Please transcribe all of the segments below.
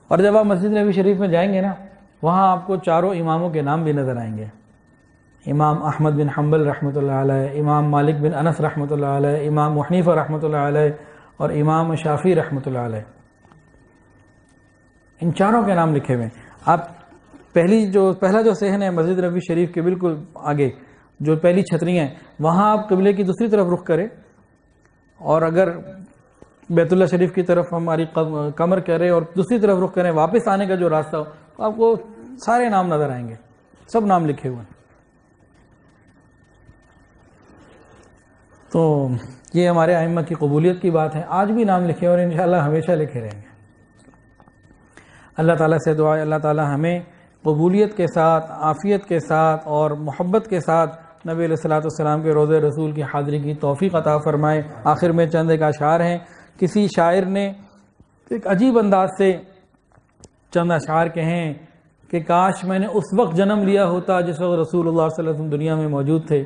اور جب آپ مسجد نبوی شریف میں جائیں گے نا، وہاں آپ کو چاروں اماموں کے نام بھی نظر آئیں گے، امام احمد بن حنبل رحمۃ اللہ علیہ، امام مالک بن انس رحمۃ اللہ علیہ، امام حنیفہ رحمۃ اللہ علیہ اور امام شافعی رحمۃ اللہ علیہ، ان چاروں کے نام لکھے ہوئے ہیں۔ آپ پہلا جو صحن ہے مسجد نبوی شریف کے بالکل آگے جو پہلی چھتریاں ہیں، وہاں آپ قبلے کی دوسری طرف رخ کریں، اور اگر بیت اللہ شریف کی طرف ہماری کمر کرے اور دوسری طرف رخ کریں، واپس آنے کا جو راستہ ہو، تو آپ کو سارے نام نظر آئیں گے، سب نام لکھے ہوئے ہیں۔ تو یہ ہمارے ائمہ کی قبولیت کی بات ہے، آج بھی نام لکھے اور انشاءاللہ ہمیشہ لکھے رہیں گے۔ اللہ تعالیٰ سے دعا ہے اللہ تعالیٰ ہمیں قبولیت کے ساتھ، عافیت کے ساتھ اور محبت کے ساتھ نبی علیہ الصلوۃ والسلام کے روضہ رسول کی حاضری کی توفیق عطا فرمائے۔ آخر میں چند ایک اشعار ہیں، کسی شاعر نے ایک عجیب انداز سے چند اشعار کہیں کہ کاش میں نے اس وقت جنم لیا ہوتا جس وقت رسول اللہ صلی اللہ علیہ وسلم دنیا میں موجود تھے۔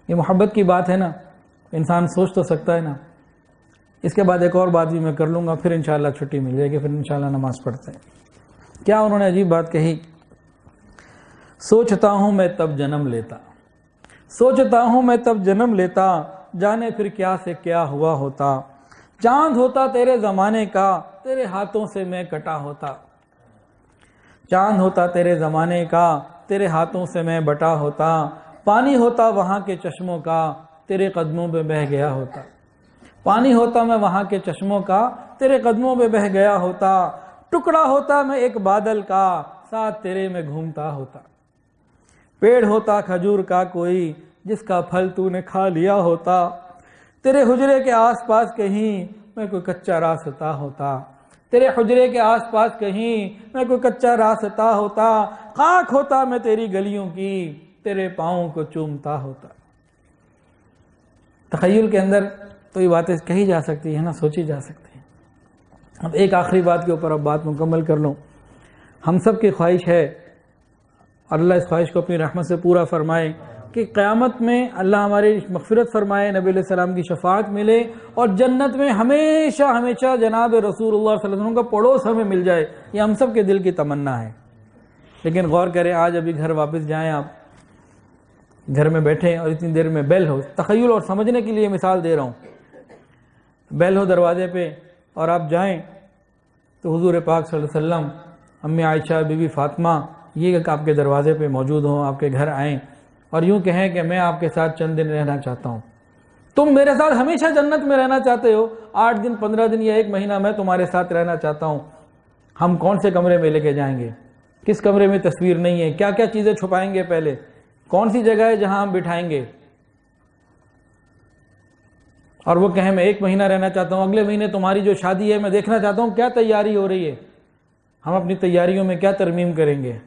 یہ محبت کی بات ہے نا، انسان سوچ تو سکتا ہے نا۔ اس کے بعد ایک اور بات بھی میں کر لوں گا، پھر انشاءاللہ چھٹی مل جائے گی، پھر انشاءاللہ نماز پڑھتے ہیں۔ کیا انہوں نے عجیب بات کہی، سوچتا ہوں میں تب جنم لیتا، سوچتا ہوں میں تب جنم لیتا، جانے پھر کیا سے کیا ہوا ہوتا، چاند ہوتا تیرے زمانے کا، تیرے ہاتھوں سے میں کٹا ہوتا، چاند ہوتا تیرے زمانے کا، تیرے ہاتھوں سے میں بٹا ہوتا، پانی ہوتا وہاں کے چشموں کا، تیرے قدموں پہ بہہ گیا ہوتا، پانی ہوتا میں وہاں کے چشموں کا، تیرے قدموں پہ بہہ گیا ہوتا، ٹکڑا ہوتا میں ایک بادل کا، ساتھ تیرے میں گھومتا ہوتا، پیڑ ہوتا کھجور کا کوئی، جس کا پھل تو نے کھا لیا ہوتا، تیرے حجرے کے آس پاس کہیں میں کوئی کچا راستہ ہوتا، تیرے حجرے کے آس پاس کہیں میں کوئی کچا راستہ ہوتا، خاک ہوتا میں تیری گلیوں کی، تیرے پاؤں کو چومتا ہوتا۔ تخیل کے اندر تو یہ باتیں کہی جا سکتی ہیں نا، سوچی جا سکتی ہیں۔ اب ایک آخری بات کے اوپر اب بات مکمل کر لوں۔ ہم سب کی خواہش ہے، اور اللہ اس خواہش کو اپنی رحمت سے پورا فرمائے، کہ قیامت میں اللہ ہماری مغفرت فرمائے، نبی علیہ السلام کی شفاعت ملے، اور جنت میں ہمیشہ ہمیشہ جناب رسول اللہ صلی اللہ علیہ وسلم کا پڑوس ہمیں مل جائے۔ یہ ہم سب کے دل کی تمنا ہے۔ لیکن غور کریں، آج ابھی گھر واپس جائیں، آپ گھر میں بیٹھے اور اتنی دیر میں بیل ہو، تخیل اور سمجھنے کے لیے مثال دے رہا ہوں، بیل ہو دروازے پہ اور آپ جائیں تو حضور پاک صلی اللہ علیہ وسلم، امی عائشہ، بی بی فاطمہ یہ آپ کے دروازے پہ موجود ہوں، آپ کے گھر آئیں اور یوں کہیں کہ میں آپ کے ساتھ چند دن رہنا چاہتا ہوں، تم میرے ساتھ ہمیشہ جنت میں رہنا چاہتے ہو، 8 دن 15 دن یا 1 مہینہ میں تمہارے ساتھ رہنا چاہتا ہوں، ہم کون سے کمرے میں لے کے جائیں گے، کس کمرے میں تصویر نہیں ہے، کیا کیا چیزیں چھپائیں گے، پہلے کون سی جگہ ہے جہاں ہم بٹھائیں گے، اور وہ کہیں میں 1 مہینہ رہنا چاہتا ہوں، اگلے مہینے تمہاری جو شادی ہے میں دیکھنا چاہتا ہوں کیا تیاری ہو رہی ہے، ہم اپنی تیاریوں میں کیا ترمیم کریں گے،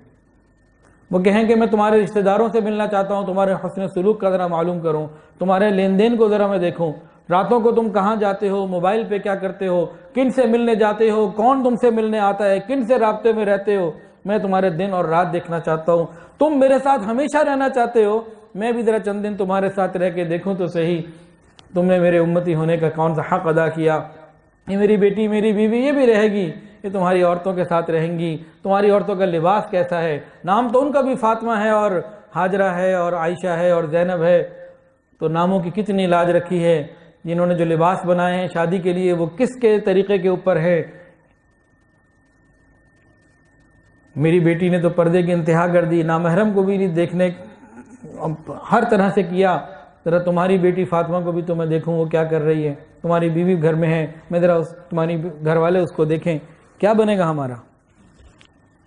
وہ کہیں کہ میں تمہارے رشتہ داروں سے ملنا چاہتا ہوں، تمہارے حسن سلوک کا ذرا معلوم کروں، تمہارے لین دین کو ذرا میں دیکھوں، راتوں کو تم کہاں جاتے ہو، موبائل پہ کیا کرتے ہو، کن سے ملنے جاتے ہو، کون تم سے ملنے آتا ہے، کن سے رابطے میں رہتے ہو، میں تمہارے دن اور رات دیکھنا چاہتا ہوں، تم میرے ساتھ ہمیشہ رہنا چاہتے ہو، میں بھی ذرا چند دن تمہارے ساتھ رہ کے دیکھوں تو صحیح تم نے میرے امتی ہونے کا کون سا حق ادا کیا، یہ میری بیٹی میری بیوی یہ بھی رہے گی، یہ تمہاری عورتوں کے ساتھ رہیں گی، تمہاری عورتوں کا لباس کیسا ہے، نام تو ان کا بھی فاطمہ ہے اور ہاجرہ ہے اور عائشہ ہے اور زینب ہے، تو ناموں کی کتنی لاج رکھی ہے، جنہوں نے جو لباس بنائے ہیں شادی کے لیے وہ کس کے طریقے کے اوپر ہے، میری بیٹی نے تو پردے کی انتہا کر دی، نامحرم کو بھی نہیں دیکھنے، ہر طرح سے کیا، ذرا تمہاری بیٹی فاطمہ کو بھی تو میں دیکھوں وہ کیا کر رہی ہے، تمہاری بیوی گھر میں ہے، میں ذرا تمہاری گھر والے اس کو دیکھیں، کیا بنے گا ہمارا؟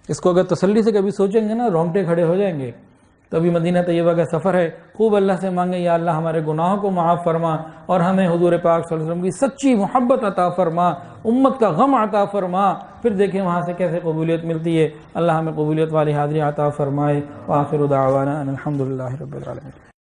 اس کو اگر تسلی سے کبھی سوچیں گے نا، رونگٹے کھڑے ہو جائیں گے۔ تو ابھی مدینہ طیبہ کا سفر ہے، خوب اللہ سے مانگے یا اللہ ہمارے گناہوں کو معاف فرما اور ہمیں حضور پاک صلی اللہ علیہ وسلم کی سچی محبت عطا فرما، امت کا غم عطا فرما، پھر دیکھیں وہاں سے کیسے قبولیت ملتی ہے۔ اللہ ہمیں قبولیت والی حاضری عطا فرمائے۔ وآخر دعوانا ان الحمد للہ رب العالمین۔